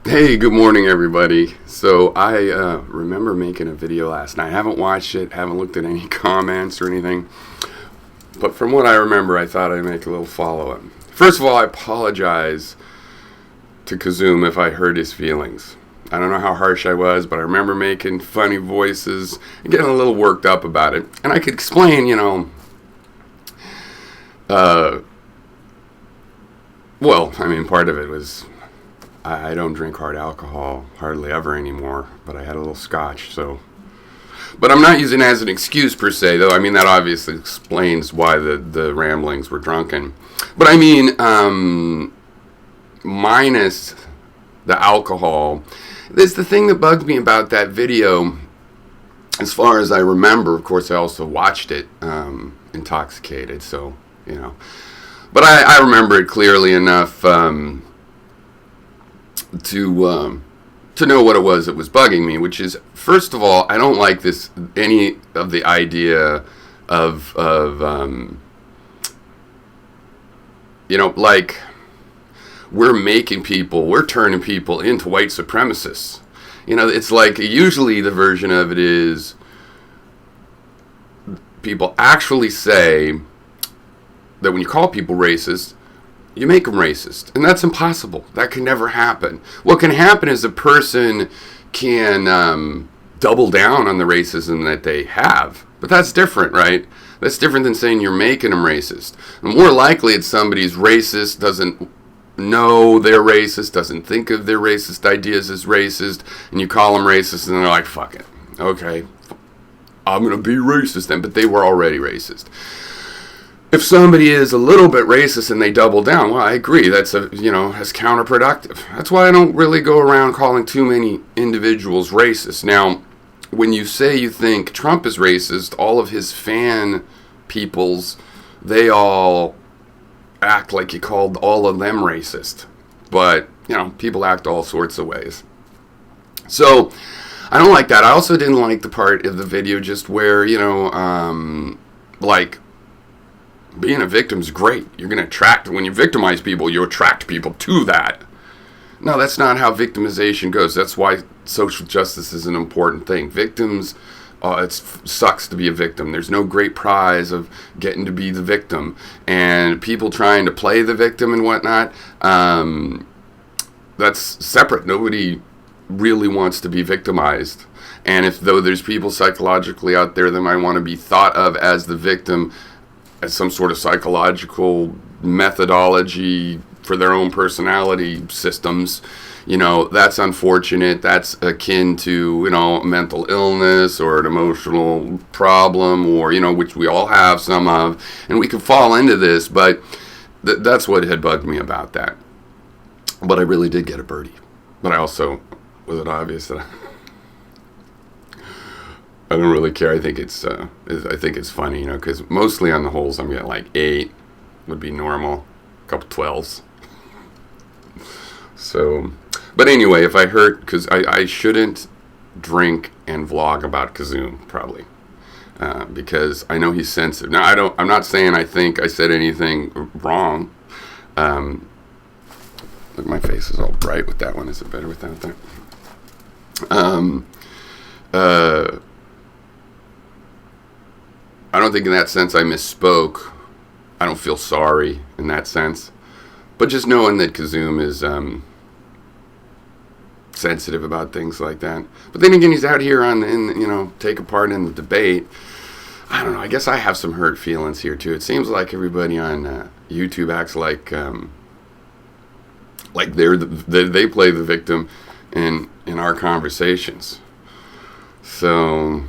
Hey, good morning, everybody. So I remember making a video last night. I haven't watched it, haven't looked at any comments or anything. But from what I remember, I thought I'd make a little follow-up. First of all, I apologize to Kazum if I hurt his feelings. I don't know how harsh I was, but I remember making funny voices and getting a little worked up about it. And I could explain, uh, part of it was I don't drink hard alcohol hardly ever anymore, but I had a little scotch, so. But I'm not using it as an excuse per se, though. I mean, that obviously explains why the ramblings were drunken. But I mean, minus the alcohol, there's the thing that bugged me about that video. As far as I remember, of course, I also watched it intoxicated, so, But I remember it clearly enough to know what it was that was bugging me, which is, first of all, I don't like any of the idea of like we're turning people into white supremacists. It's like usually the version of it is people actually say that when you call people racist, you make them racist. And that's impossible. That can never happen. What can happen is a person can double down on the racism that they have. But that's different, right? That's different than saying you're making them racist. And more likely it's somebody's racist, doesn't know they're racist, doesn't think of their racist ideas as racist, and you call them racist and they're like, fuck it. Okay, I'm going to be racist then. But they were already racist. If somebody is a little bit racist and they double down, well, I agree. That's that's counterproductive. That's why I don't really go around calling too many individuals racist. Now, when you say you think Trump is racist, all of his fan peoples, they all act like you called all of them racist. But, people act all sorts of ways. So, I don't like that. I also didn't like the part of the video just where, being a victim's great. You're going to when you victimize people, you attract people to that. No, that's not how victimization goes. That's why social justice is an important thing. Victims, it sucks to be a victim. There's no great prize of getting to be the victim. And people trying to play the victim and whatnot, that's separate. Nobody really wants to be victimized. And though there's people psychologically out there that might want to be thought of as the victim, as some sort of psychological methodology for their own personality systems, that's unfortunate. That's akin to, mental illness or an emotional problem or, which we all have some of. And we could fall into this, but that's what had bugged me about that. But I really did get a birdie. But was it obvious that I don't really care. I think it's funny, because mostly on the holes I'm getting like 8 would be normal, a couple 12s. So, but anyway, if I hurt, because I shouldn't drink and vlog about Kazum probably, because I know he's sensitive. Now I'm not saying I think I said anything wrong. Look, my face is all bright with that one. Is it better without that? I don't think in that sense I misspoke. I don't feel sorry in that sense. But just knowing that Kazum is sensitive about things like that. But then again, he's out here take a part in the debate. I don't know. I guess I have some hurt feelings here too. It seems like everybody on YouTube acts like they play the victim in our conversations. So.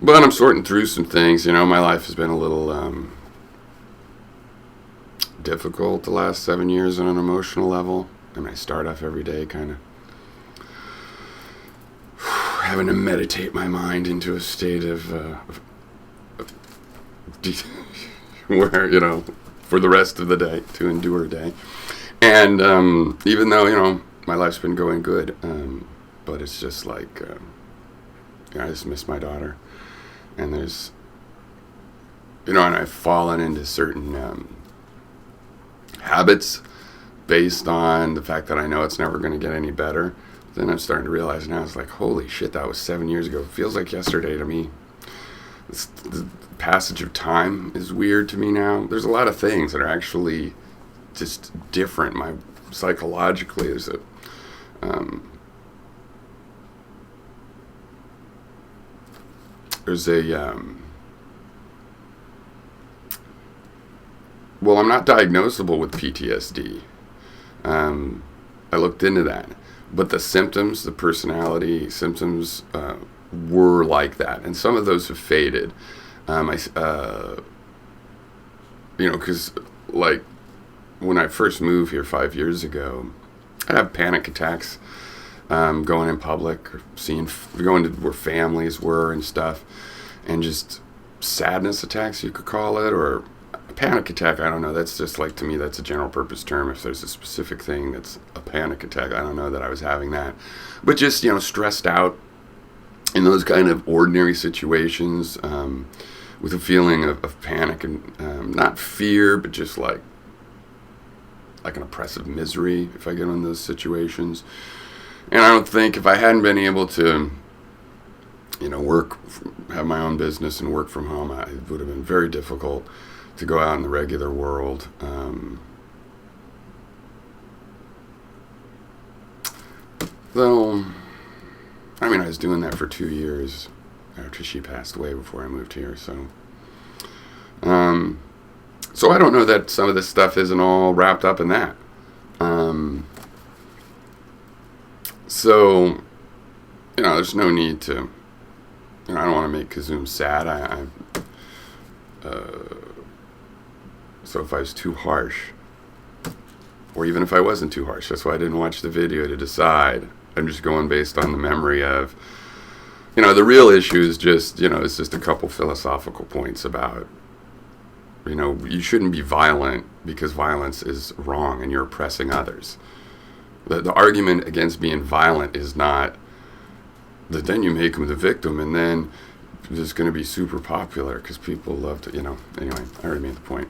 But I'm sorting through some things. My life has been a little difficult the last 7 years on an emotional level. I start off every day kind of having to meditate my mind into a state of where, for the rest of the day, to endure a day. And even though, my life's been going good, but it's just like, I just miss my daughter. And there's, and I've fallen into certain habits based on the fact that I know it's never going to get any better. Then I'm starting to realize now, it's like, holy shit, that was 7 years ago. It feels like yesterday to me. The passage of time is weird to me now. There's a lot of things that are actually just different. Psychologically, there's a well, I'm not diagnosable with PTSD. I looked into that, but the symptoms, the personality symptoms, were like that, and some of those have faded. Because like when I first moved here 5 years ago, I'd have panic attacks, going in public, or going to where families were and stuff, and just sadness attacks, you could call it, or a panic attack. I don't know. That's just like, to me, that's a general purpose term. If there's a specific thing that's a panic attack, I don't know that I was having that, but just stressed out in those kind of ordinary situations, with a feeling of panic and not fear, but just like an oppressive misery if I get in those situations. And I don't think if I hadn't been able to, have my own business and work from home, it would have been very difficult to go out in the regular world. Though, I was doing that for 2 years after she passed away before I moved here. So I don't know that some of this stuff isn't all wrapped up in that. There's no need to, I don't want to make Kazoom sad. So if I was too harsh, or even if I wasn't too harsh, that's why I didn't watch the video to decide. I'm just going based on the memory of, the real issue is just, it's just a couple philosophical points about, you shouldn't be violent because violence is wrong and you're oppressing others. The argument against being violent is not that then you make them the victim and then it's going to be super popular because people love to, anyway, I already made the point.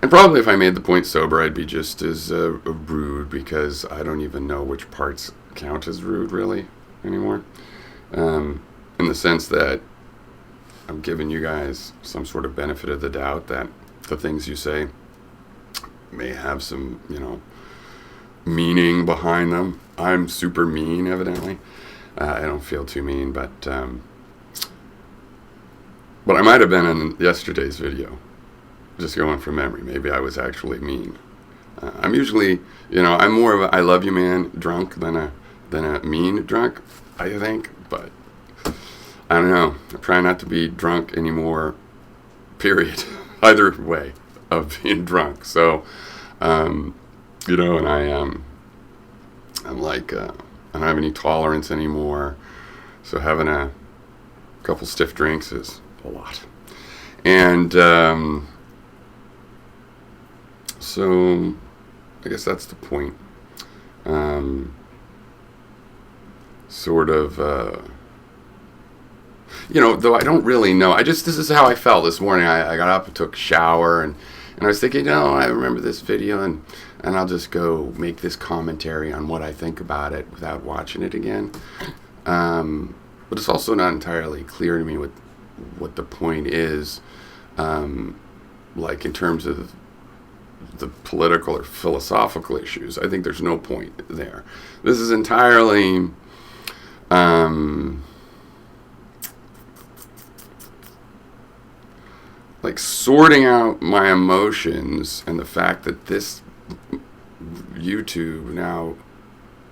And probably if I made the point sober, I'd be just as rude, because I don't even know which parts count as rude really anymore. In the sense that I'm giving you guys some sort of benefit of the doubt that the things you say may have some, meaning behind them. I'm super mean, evidently. I don't feel too mean, but I might have been in yesterday's video. Just going from memory. Maybe I was actually mean. I'm usually, I'm more of a I love you man drunk than a mean drunk, I think. But I don't know. I try not to be drunk anymore, period. Either way of being drunk. So, and I'm like, I don't have any tolerance anymore. So having a couple stiff drinks is a lot. And, so I guess that's the point. Though I don't really know. This is how I felt this morning. I got up and took a shower, and I was thinking, I remember this video, and I'll just go make this commentary on what I think about it without watching it again. But it's also not entirely clear to me what the point is, like in terms of the political or philosophical issues. I think there's no point there. This is entirely like sorting out my emotions, and the fact that this YouTube now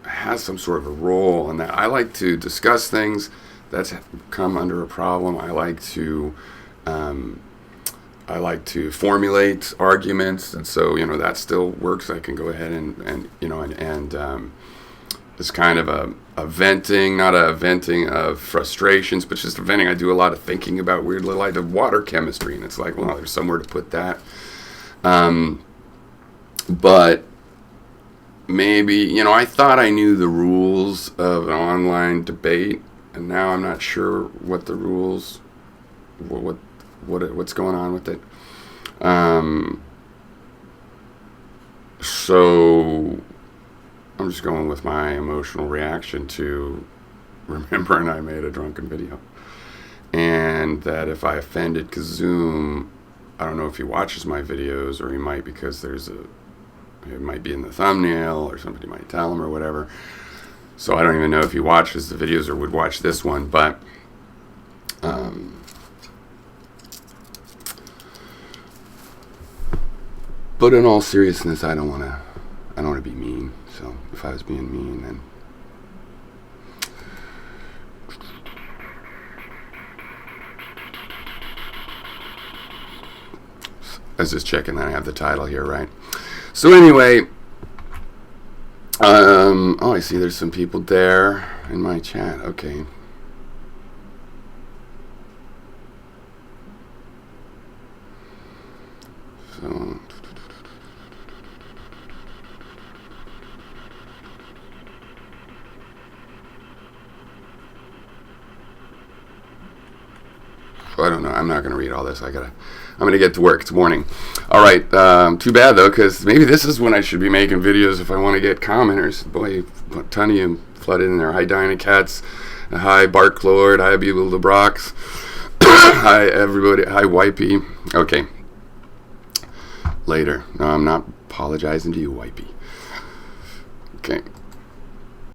has some sort of a role, and that I like to discuss things that's come under a problem. I like to formulate arguments, and so that still works. I can go ahead and it's kind of a venting, not a venting of frustrations, but just a venting. I do a lot of thinking about weird little ideas of water chemistry, and it's like, well, there's somewhere to put that. But maybe, I thought I knew the rules of an online debate, and now I'm not sure what the rules, what's going on with it. So I'm just going with my emotional reaction to remembering I made a drunken video. And that if I offended Kazoom, I don't know if he watches my videos, or he might, because it might be in the thumbnail, or somebody might tell him or whatever. So I don't even know if he watches the videos or would watch this one, but in all seriousness, I don't want to be mean. So if I was being mean, then I was just checking that I have the title here right. So anyway, oh, I see there's some people there in my chat. Okay. So I don't know. I'm not going to read all this. I'm going to get to work. It's morning. All right. Too bad, though, because maybe this is when I should be making videos if I want to get commenters. Boy, a ton of you flooded in there. Hi, Dynacats. Hi, Bark Lord. Hi, Bugle the Brox. Hi, everybody. Hi, Wipey. Okay. Later. No, I'm not apologizing to you, Wipey. Okay.